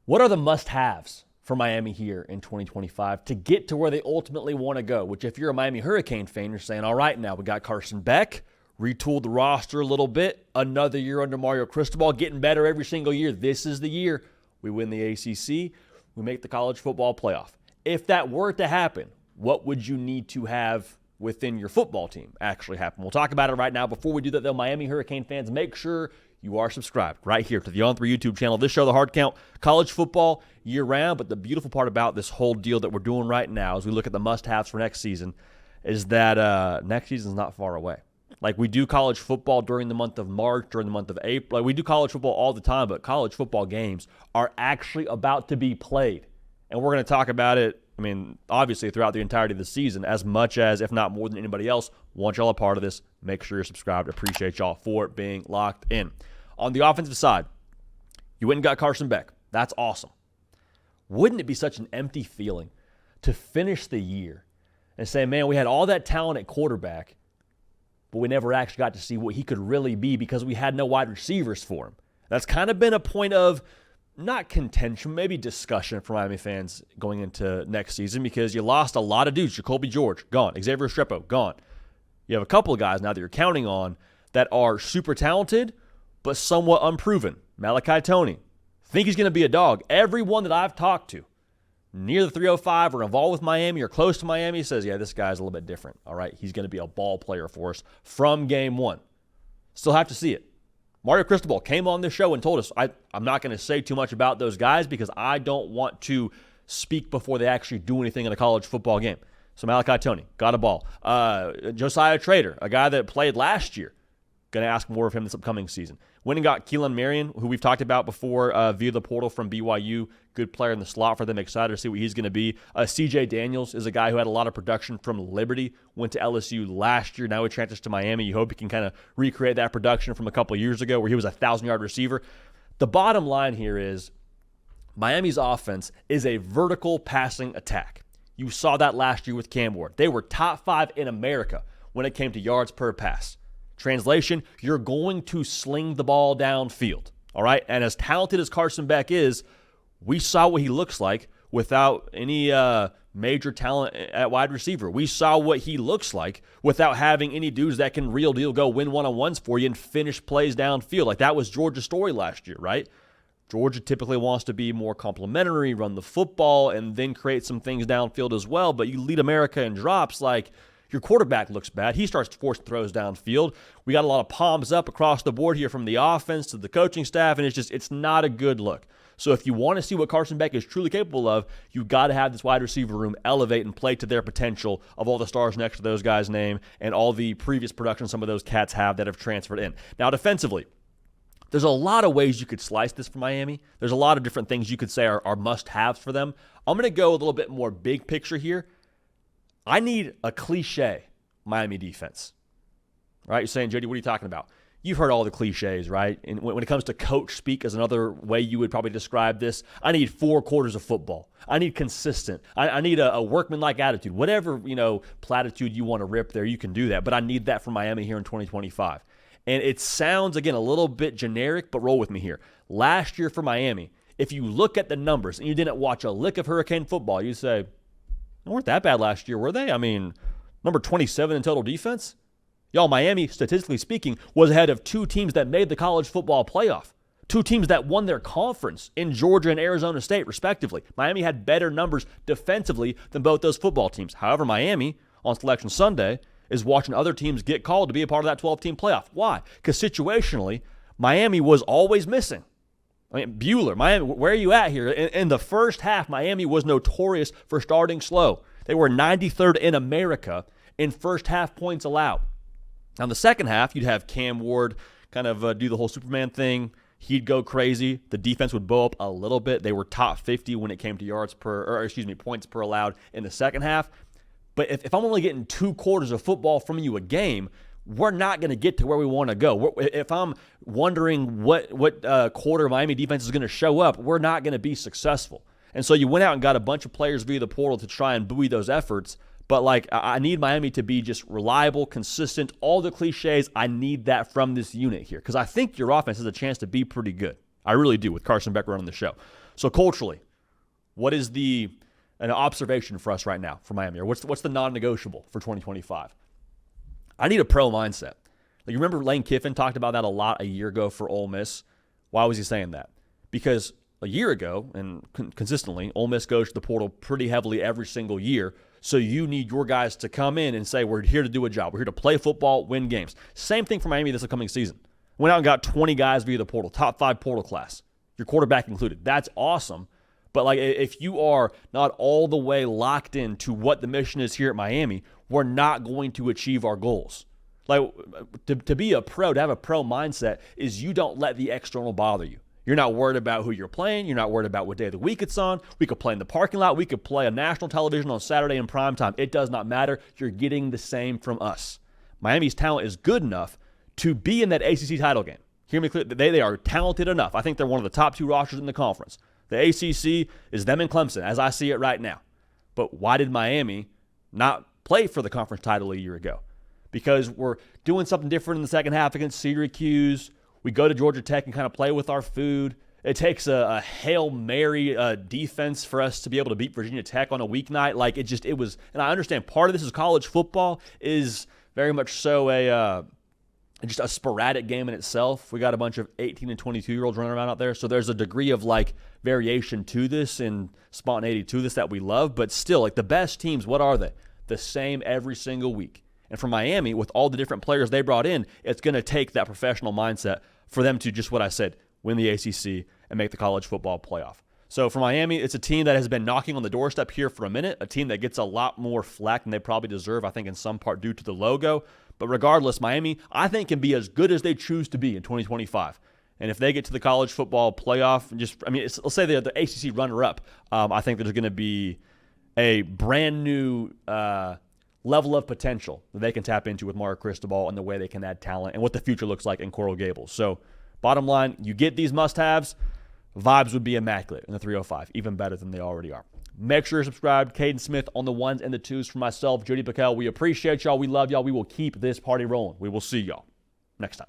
What are the must-haves for Miami here in 2025 to get to where they ultimately want to go? Which, if you're a Miami Hurricane fan, you're saying, all right, now we got Carson Beck, retooled the roster a little bit, another year under Mario Cristobal, getting better every single year. This is the year we win the ACC, we make the college football playoff. If that were to happen, what would you need to have within your football team actually happen? We'll talk about it right now. Before we do that, though, Miami Hurricane fans, make sure you are subscribed right here to the On3 YouTube channel. This show, The Hard Count, college football year-round. But the beautiful part about this whole deal that we're doing right now as we look at the must-haves for next season is that next season is not far away. Like, we do college football during the month of March, during the month of April. Like, we do college football all the time, but college football games are actually about to be played. And we're going to talk about it, obviously throughout the entirety of the season, as much as, if not more than anybody else. Want y'all a part of this. Make sure you're subscribed. Appreciate y'all for being locked in. On the offensive side, you went and got Carson Beck. That's awesome. Wouldn't it be such an empty feeling to finish the year and say, man, we had all that talent at quarterback, but we never actually got to see what he could really be because we had no wide receivers for him. That's kind of been a point of not contention, maybe discussion for Miami fans going into next season because you lost a lot of dudes. Jacoby George, gone. Xavier Restrepo, gone. You have a couple of guys now that you're counting on that are super talented but somewhat unproven. Malachi Toney, think he's going to be a dog. Everyone that I've talked to near the 305 or involved with Miami or close to Miami says, yeah, this guy's a little bit different. All right, he's going to be a ball player for us from game one. Still have to see it. Mario Cristobal came on this show and told us, I'm not going to say too much about those guys because I don't want to speak before they actually do anything in a college football game. So Malachi Toney, got a ball. Josiah Trader, a guy that played last year, going to ask more of him this upcoming season. Went and got Keelan Marion, who we've talked about before via the portal from BYU. Good player in the slot for them. Excited to see what he's going to be. CJ Daniels is a guy who had a lot of production from Liberty. Went to LSU last year. Now he transfers to Miami. You hope he can kind of recreate that production from a couple of years ago where he was a 1,000-yard receiver. The bottom line here is Miami's offense is a vertical passing attack. You saw that last year with Cam Ward. They were top 5 in America when it came to yards per pass. Translation, you're going to sling the ball downfield, all right? And as talented as Carson Beck is, we saw what he looks like without any major talent at wide receiver. We saw what he looks like without having any dudes that can real deal go win one-on-ones for you and finish plays downfield. Like that was Georgia's story last year, right? Georgia typically wants to be more complimentary, run the football, and then create some things downfield as well. But you lead America in drops like your quarterback looks bad. He starts to force throws downfield. We got a lot of palms up across the board here from the offense to the coaching staff, and it's not a good look. So if you want to see what Carson Beck is truly capable of, you've got to have this wide receiver room elevate and play to their potential of all the stars next to those guys' name and all the previous production some of those cats have that have transferred in. Now, defensively, there's a lot of ways you could slice this for Miami. There's a lot of different things you could say are must-haves for them. I'm going to go a little bit more big picture here. I need a cliche Miami defense. Right? You're saying, JD, what are you talking about? You've heard all the cliches, right? And when it comes to coach speak as another way you would probably describe this, I need 4 quarters of football. I need consistent. I need a workmanlike attitude. Whatever, platitude you want to rip there, you can do that. But I need that from Miami here in 2025. And it sounds, again, a little bit generic, but roll with me here. Last year for Miami, if you look at the numbers and you didn't watch a lick of Hurricane football, you say, they weren't that bad last year, were they? Number 27 in total defense. Y'all, Miami, statistically speaking, was ahead of 2 teams that made the college football playoff. 2 teams that won their conference in Georgia and Arizona State, respectively. Miami had better numbers defensively than both those football teams. However, Miami, on Selection Sunday, is watching other teams get called to be a part of that 12-team playoff. Why? Because situationally, Miami was always missing. Bueller, Miami, where are you at here? In the first half, Miami was notorious for starting slow. They were 93rd in America in first half points allowed. Now, in the second half, you'd have Cam Ward kind of do the whole Superman thing. He'd go crazy. The defense would bow up a little bit. They were top 50 when it came to points per allowed in the second half. But if I'm only getting 2 quarters of football from you a game, we're not going to get to where we want to go. If I'm wondering what quarter Miami defense is going to show up, we're not going to be successful. And so you went out and got a bunch of players via the portal to try and buoy those efforts. But I need Miami to be just reliable, consistent, all the cliches. I need that from this unit here because I think your offense has a chance to be pretty good. I really do with Carson Beck running the show. So culturally, what is an observation for us right now for Miami? Or what's the non-negotiable for 2025? I need a pro mindset. Like, you remember Lane Kiffin talked about that a lot a year ago for Ole Miss. Why was he saying that? Because a year ago, and consistently, Ole Miss goes to the portal pretty heavily every single year. So you need your guys to come in and say, we're here to do a job. We're here to play football, win games. Same thing for Miami this upcoming season. Went out and got 20 guys via the portal, top 5 portal class, your quarterback included. That's awesome. But like, if you are not all the way locked into what the mission is here at Miami, we're not going to achieve our goals. Like, to be a pro, to have a pro mindset, is you don't let the external bother you. You're not worried about who you're playing. You're not worried about what day of the week it's on. We could play in the parking lot. We could play on national television on Saturday in prime time. It does not matter. You're getting the same from us. Miami's talent is good enough to be in that ACC title game. Hear me clearly. They are talented enough. I think they're one of the top 2 rosters in the conference. The ACC is them and Clemson, as I see it right now. But why did Miami not play for the conference title a year ago? Because we're doing something different in the second half against Syracuse. We go to Georgia Tech and kind of play with our food. It takes a Hail Mary defense for us to be able to beat Virginia Tech on a weeknight. Like, it was, and I understand part of this is college football is very much so just a sporadic game in itself. We got a bunch of 18 and 22-year-olds running around out there. So there's a degree of like variation to this and spontaneity to this that we love. But still, like, the best teams, what are they? The same every single week. And for Miami, with all the different players they brought in, it's going to take that professional mindset for them to, just what I said, win the ACC and make the college football playoff. So for Miami, it's a team that has been knocking on the doorstep here for a minute, a team that gets a lot more flack than they probably deserve, I think in some part due to the logo. But regardless, Miami, I think, can be as good as they choose to be in 2025. And if they get to the college football playoff, let's say they're the ACC runner-up, I think there's going to be a brand new level of potential that they can tap into with Mario Cristobal and the way they can add talent and what the future looks like in Coral Gables. So bottom line, you get these must-haves, vibes would be immaculate in the 305, even better than they already are. Make sure you're subscribed. Caden Smith on the 1s and the 2s for myself, Jody PicKell. We appreciate y'all. We love y'all. We will keep this party rolling. We will see y'all next time.